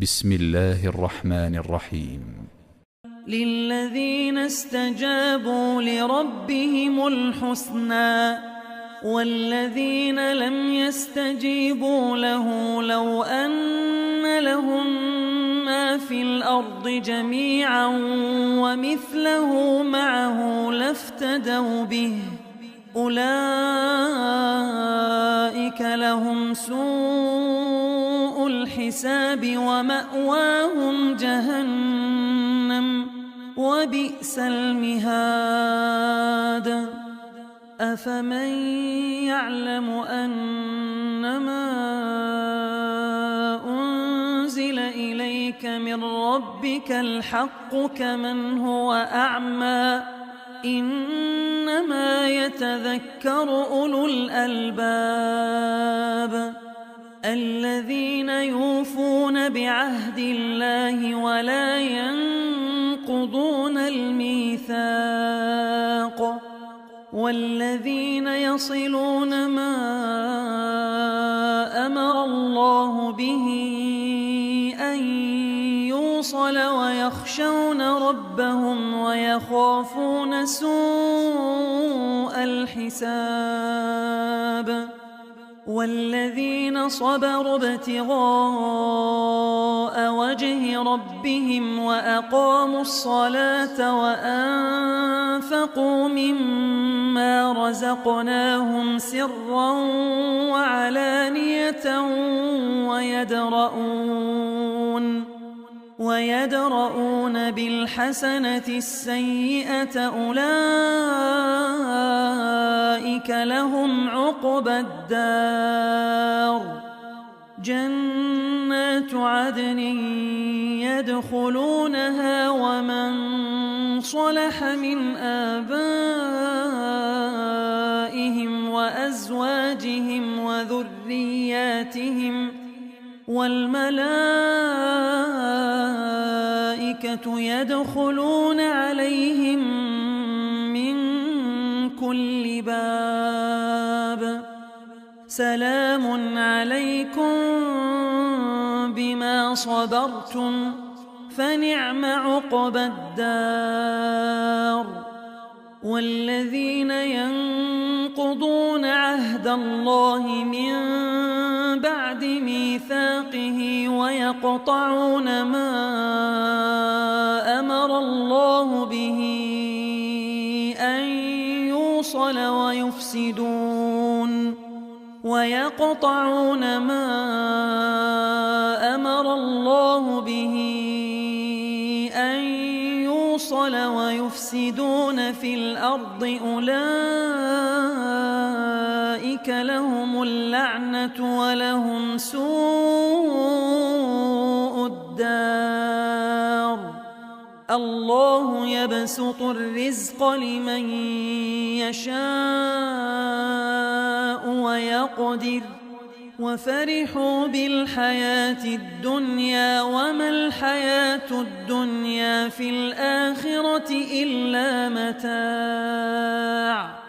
بسم الله الرحمن الرحيم. للذين استجابوا لربهم الحسنى والذين لم يستجيبوا له لو أن لهم ما في الأرض جميعا ومثله معه لافتدوا به أولئك لهم سوء الحساب ومأواهم جهنم وبئس المهاد. أفمن يعلم أنما أنزل إليك من ربك الحق كمن هو أعمى إنما يتذكر أولو الألباب الذين يوفون بعهد الله ولا ينقضون الميثاق والذين يصلون ما أمر الله به أن يوصل ويخشون ربهم ويخافون سوء الحساب والذين صبروا ابتغاء وجه ربهم وأقاموا الصلاة وأنفقوا مما رزقناهم سرا وعلانية ويدرؤون بالحسنة السيئة أولئك لهم عقبى الدار جنات عدن يدخلونها ومن صلح من آبائهم وأزواجهم وذرياتهم والملائكة يدخلون عليهم من كل باب سلام عليكم بما صبرتم فنعم عقبى الدار. والذين ينقضون عهد الله من بعد ميثاقه ويقطعون ما أمر الله به أن يوصل ويفسدون في الأرض أولئك لهم اللعنة ولهم سوء الدار. الله يبسط الرزق لمن يشاء ويقدر وفرحوا بالحياة الدنيا وما الحياة الدنيا في الآخرة إلا متاع.